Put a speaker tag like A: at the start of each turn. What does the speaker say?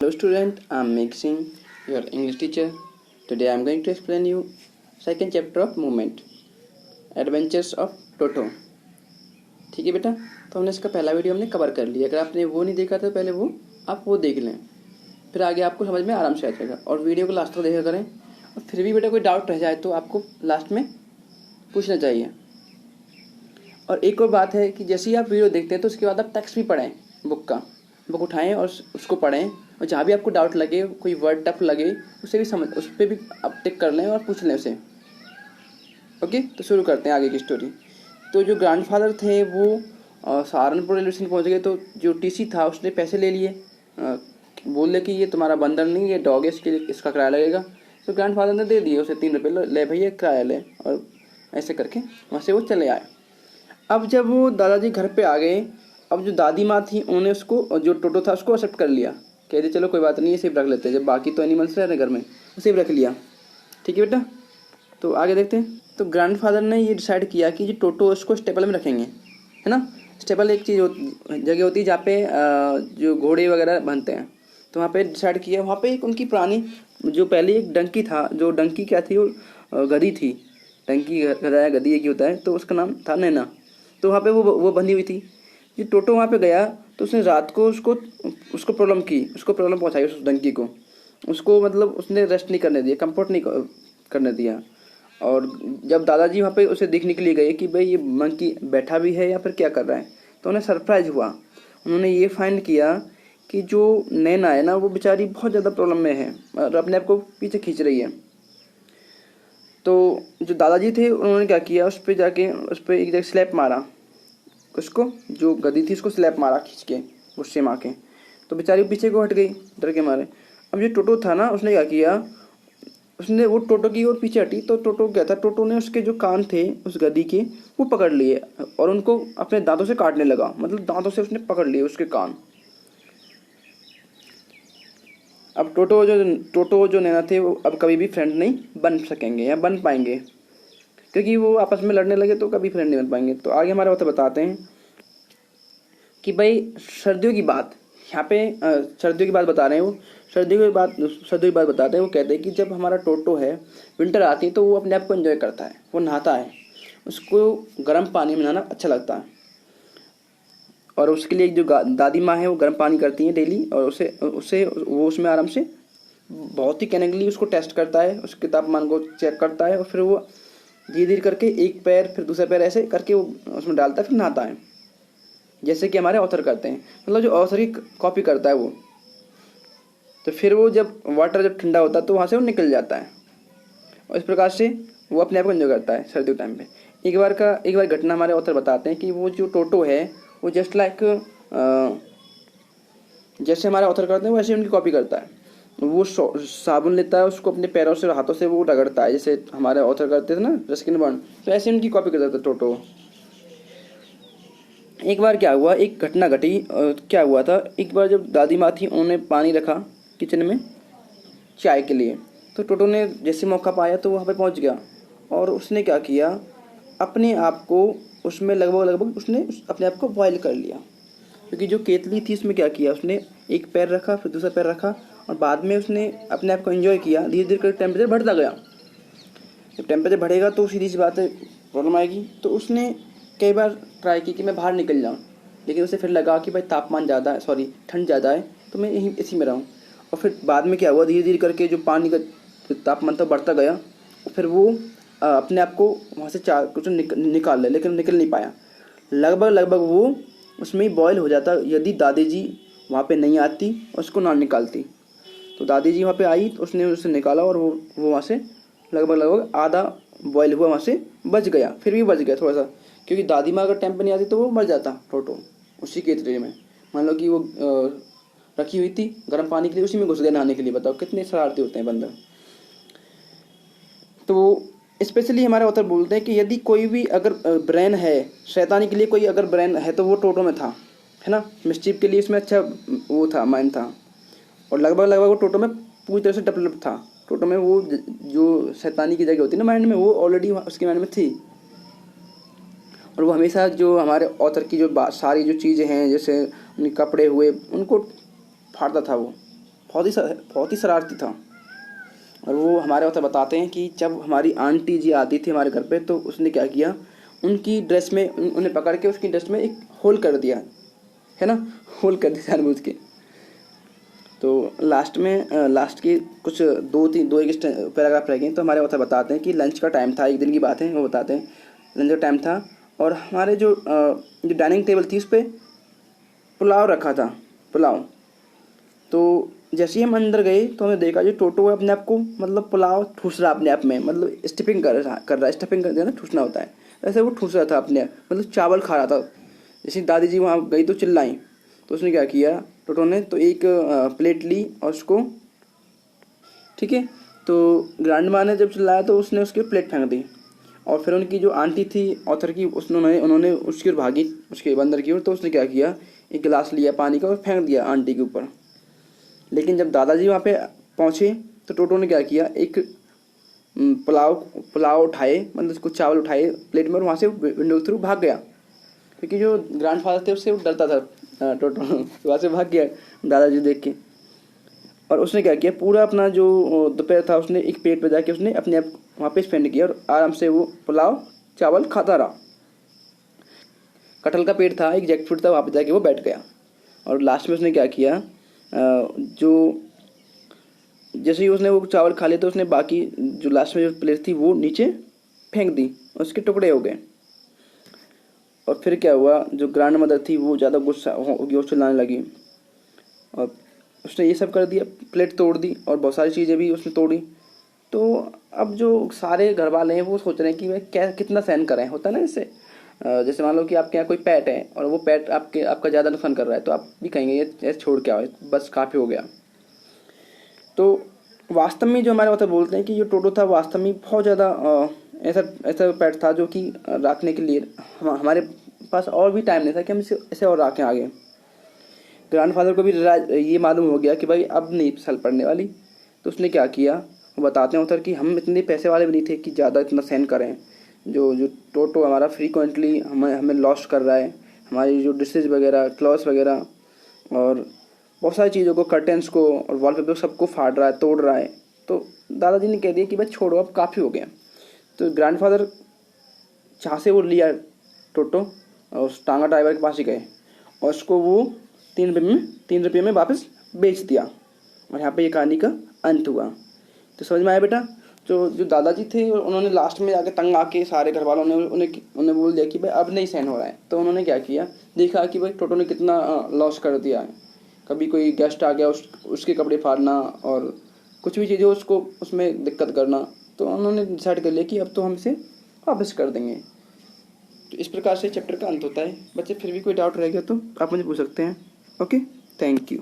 A: Hello student, I am Mixing, your English teacher. Today I am going to explain you second chapter of movement, Adventures of Toto. ठीक है बेटा, तो हमने इसका पहला video हमने कवर कर लिया। अगर आपने वो नहीं देखा तो पहले वो आप वो देख लें, फिर आगे आपको समझ में आराम से आ जाएगा। और वीडियो को लास्ट तक देखा करें, और फिर भी बेटा कोई डाउट रह जाए तो आपको लास्ट में पूछना चाहिए। और एक और बात है कि जैसे ही आप वीडियो देखते हैं तो उसके बाद आप टेक्स्ट भी पढ़ें, बुक उठाएं और उसको पढ़ें, और जहाँ भी आपको डाउट लगे, कोई वर्ड टफ लगे, उसे भी उस पर भी आप टिक कर लें और पूछ लें उसे। ओके, तो शुरू करते हैं आगे की स्टोरी। तो जो ग्रैंडफादर थे वो सहारनपुर रेलवे स्टेशन पहुँच गए। तो जो टीसी था उसने पैसे ले लिए, बोले कि ये तुम्हारा बंदर नहीं, ये डॉग है, इसका किराया लगेगा। तो ग्रैंडफादर ने दे दिए उसे 3 रुपये, ले भैया किराया ले, और ऐसे करके वहाँ से वो चले आए। अब जब वो दादाजी घर पे आ गए, अब जो दादी माँ थी उन्होंने उसको, जो टोटो था उसको एक्सेप्ट कर लिया, कह दिया चलो कोई बात नहीं, इसे रख लेते हैं, जब बाकी तो एनिमल्स रह रहे घर में, उसे रख लिया। ठीक है बेटा, तो आगे देखते हैं। तो ग्रैंडफादर ने ये डिसाइड किया कि जो टोटो उसको स्टेबल में रखेंगे, है ना। स्टेबल एक जगह होती है जहाँ पे जो घोड़े वगैरह बनते हैं, तो वहाँ पे डिसाइड किया। वहाँ पे एक उनकी पुरानी, जो पहले एक डंकी था, जो डंकी क्या थी, वो गधी थी। डंकी गधा या गधी एक ही होता है, तो उसका नाम था नैना। तो वहाँ पे वो बंधी हुई थी। ये टोटो वहाँ पे गया तो उसने रात को उसको प्रॉब्लम पहुँचाई उस डंकी को। उसको मतलब उसने रेस्ट नहीं करने दिया, कंफर्ट नहीं करने दिया। और जब दादाजी वहाँ पे उसे देखने के लिए गए कि भाई ये मंकी बैठा भी है या फिर क्या कर रहा है, तो उन्हें सरप्राइज हुआ। उन्होंने ये फाइंड किया कि जो नैना है ना, वो बेचारी बहुत ज़्यादा प्रॉब्लम में है और अपने आप को पीछे खींच रही है। तो जो दादाजी थे उन्होंने क्या किया, उस पर एक जगह स्लैप मारा, उसको जो गधी थी उसको स्लैप मारा खींच के, गुस्से में आके। तो बेचारी पीछे को हट गई डर के मारे। अब जो टोटो था ना, उसने क्या किया, उसने वो टोटो की ओर पीछे हटी। तो टोटो क्या था, टोटो ने उसके जो कान थे उस गधी के, वो पकड़ लिए और उनको अपने दांतों से काटने लगा। मतलब दांतों से उसने पकड़ लिए उसके कान। अब टोटो जो नैना थे वो अब कभी भी फ्रेंड नहीं बन सकेंगे या बन पाएंगे, क्योंकि वो आपस में लड़ने लगे तो कभी फ्रेंड नहीं बन पाएंगे। तो आगे हमारे ऑथर बताते हैं कि भाई सर्दियों की बात, यहाँ पे सर्दियों की बात बता रहे हैं। वो सर्दियों की बात बताते हैं। वो कहते हैं कि जब हमारा टोटो है, विंटर आती है तो वो अपने आप को एंजॉय करता है, वो नहाता है, उसको गर्म पानी में नहाना अच्छा लगता है। और उसके लिए जो दादी माँ है वो गर्म पानी करती हैं डेली, और उसे वो उसमें आराम से बहुत ही कैनेगली उसको टेस्ट करता है, उसके तापमान को चेक करता है, और फिर वो धीरे धीरे करके एक पैर फिर दूसरा पैर ऐसे करके वो उसमें डालता है, फिर नहाता है, जैसे कि हमारे ऑथर करते हैं। मतलब जो ऑथर की कॉपी करता है वो। तो फिर वो जब वाटर ठंडा होता है तो वहाँ से वो निकल जाता है, और इस प्रकार से वो अपने आप को एंजॉय करता है सर्दियों टाइम पे। एक बार घटना हमारे ऑथर बताते हैं कि वो जो टोटो है वो जस्ट लाइक जैसे हमारे ऑथर करते हैं वैसे उनकी कॉपी करता है। वो साबुन लेता है, उसको अपने पैरों से हाथों से वो रगड़ता है, जैसे हमारे ऑथर करते थे ना रस्किन बॉन्ड, तो ऐसे उनकी कॉपी करता था टोटो। एक बार क्या हुआ, एक घटना घटी। क्या हुआ था, एक बार जब दादी माँ थी उन्होंने पानी रखा किचन में चाय के लिए, तो टोटो ने जैसे मौका पाया तो वहाँ पे पहुँच गया, और उसने क्या किया, अपने आप को उसमें लगभग उसने अपने आप को बॉयल कर लिया। क्योंकि जो केतली थी उसमें क्या किया, उसने एक पैर रखा फिर दूसरा पैर रखा, और बाद में उसने अपने आप को एंजॉय किया। धीरे धीरे कर टेम्परेचर बढ़ता गया। जब टेम्परेचर बढ़ेगा तो सीधी सी बात है प्रॉब्लम आएगी। तो उसने कई बार ट्राई की कि मैं बाहर निकल जाऊँ, लेकिन उसे फिर लगा कि भाई तापमान ज़्यादा है, सॉरी ठंड ज़्यादा है, तो मैं यहीं इसी में रहूँ। और फिर बाद में क्या हुआ, धीरे धीरे करके जो पानी का तापमान था बढ़ता गया, फिर वो अपने आप को वहाँ से कुछ निकाल ले, लेकिन निकल नहीं पाया। लगभग वो उसमें ही बॉयल हो जाता यदि दादी जी वहाँ पे नहीं आती और उसको ना निकालती। तो दादी जी वहाँ पे आई तो उसने उसे निकाला, और वो वहाँ से लगभग आधा बॉयल हुआ, वहाँ से बच गया। फिर भी बच गया थोड़ा सा, क्योंकि दादी माँ अगर टाइम पे नहीं आती तो वो मर जाता टोटो उसी केतली में। मान लो कि वो रखी हुई थी गर्म पानी के लिए, उसी में घुस गया नहाने के लिए। बताओ कितने शरारती होते हैं बंदर। तो स्पेशली हमारे ऑथर बोलते हैं कि यदि कोई भी अगर ब्रेन है शैतानी के लिए, कोई अगर ब्रेन है तो वो टोटो में था, है ना। मिस्चीफ के लिए इसमें अच्छा वो था, माइंड था, और लगभग वो टोटो में पूरी तरह से डेवलप था। टोटो में वो जो शैतानी की जगह होती है ना माइंड में, वो ऑलरेडी उसके माइंड में थी। और वो हमेशा जो हमारे ऑथर की जो सारी जो चीज़ें हैं, जैसे उनके कपड़े हुए, उनको फाड़ता था वो, बहुत ही शरारती था। और वो हमारे author बताते हैं कि जब हमारी आंटी जी आती थी हमारे घर पे तो उसने क्या किया, उनकी ड्रेस में उन्हें पकड़ के उसकी ड्रेस में एक होल कर दिया, है ना, होल कर दिया जानबूझ के। तो लास्ट की कुछ दो एक पैराग्राफ रह गए। तो हमारे ऑथर बताते हैं कि लंच का टाइम था, एक दिन की बात है, वो बताते हैं लंच का टाइम था और हमारे जो डाइनिंग टेबल थी उस पर पुलाव रखा था, पुलाव। तो जैसे ही हम अंदर गए तो हमने देखा जो टोटो है अपने आप को मतलब पुलाव ठूस रहा अपने आप में, मतलब स्टफिंग कर रहा है, स्टफिंग कर दिया ना, ठूसना होता है, ऐसे वो ठूस रहा था अपने आप, मतलब चावल खा रहा था। जैसे दादी जी वहाँ गई तो चिल्लाई, तो उसने क्या किया, टोटो ने तो एक प्लेट ली और उसको, ठीक है, तो ग्रैंड माँ ने जब चिल्लाया तो उसने उसकी प्लेट फेंक दी। और फिर उनकी जो आंटी थी ऑथर की, उन्होंने उसकी ओर भागी, उसके बंदर की ओर। तो उसने क्या किया, एक गिलास लिया पानी का और फेंक दिया आंटी के ऊपर। लेकिन जब दादाजी वहाँ पे पहुँचे तो टोटो ने क्या किया, एक पुलाव उठाए, मतलब कुछ चावल उठाए प्लेट में और वहाँ से विंडो के थ्रू भाग गया, क्योंकि जो ग्रैंडफादर थे उससे वो डरता था टोटो। वहाँ से भाग गया दादाजी देख के। और उसने क्या किया, पूरा अपना जो दोपहर था उसने एक पेट पे जाके उसने अपने आप वहाँ पे स्पेंड किया और आराम से वो पुलाव चावल खाता रहा। कटहल का पेड़ था, एक जैकफ्रूट था, वहाँ पे जाके वो बैठ गया। और लास्ट में उसने क्या किया, जो जैसे ही उसने वो चावल खा लिया तो उसने बाकी जो लास्ट में जो प्लेट थी वो नीचे फेंक दी, उसके टुकड़े हो गए। और फिर क्या हुआ, जो ग्रैंड मदर थी वो ज़्यादा गुस्सा हो गई, उससे लाने लगी और उसने ये सब कर दिया, प्लेट तोड़ दी और बहुत सारी चीज़ें भी उसने तोड़ी। तो अब जो सारे घर वाले हैं वो सोच रहे हैं कि भाई क्या कितना सहन करें, होता है ना इससे। जैसे मान लो कि आपके यहाँ कोई पेट है और वो पेट आपका ज़्यादा नुकसान कर रहा है तो आप भी कहेंगे ये छोड़ के आओ, बस काफ़ी हो गया। तो वास्तव में जो हमारे मतलब बोलते हैं कि जो टोटो था वास्तव में बहुत ज़्यादा ऐसा ऐसा पेट था जो कि रखने के लिए हमारे पास और भी टाइम नहीं था कि हम इसे और रखें आगे। ग्रैंडफादर को भी ये मालूम हो गया कि भाई अब नहीं सल पड़ने वाली। तो उसने क्या किया, वो बताते हैं उधर कि हम इतने पैसे वाले भी नहीं थे कि ज़्यादा इतना सहन करें। जो जो टोटो हमारा फ्रीक्वेंटली हमें लॉस कर रहा है, हमारी जो डिशेज वगैरह, क्लॉथ्स वगैरह और बहुत सारी चीज़ों को, कर्टेंस को और वॉलपेपर सबको फाड़ रहा है, तोड़ रहा है। तो दादाजी ने कह दिया कि भाई छोड़ो अब काफ़ी हो गया। तो ग्रैंडफादर जहाँ से वो लिया टोटो और उस टांगा ड्राइवर के पास ही गए और उसको वो 3 रुपये में वापस बेच दिया। और यहाँ पे ये कहानी का अंत हुआ। तो समझ में आया बेटा। जो दादाजी थे उन्होंने लास्ट में जाके तंग आके सारे घर वालों ने उन्हें बोल दिया कि भाई अब नहीं सहन हो रहा है। तो उन्होंने क्या किया, देखा कि भाई टोटो ने कितना लॉस कर दिया है। कभी कोई गेस्ट आ गया उसके कपड़े फाड़ना और कुछ भी चीज़ें उसको उसमें दिक्कत करना। तो उन्होंने डिसाइड कर लिया कि अब तो हम इसे वापस कर देंगे। तो इस प्रकार से चैप्टर का अंत होता है। बच्चे फिर भी कोई डाउट रह गया तो आप मुझे पूछ सकते हैं। Okay, thank you.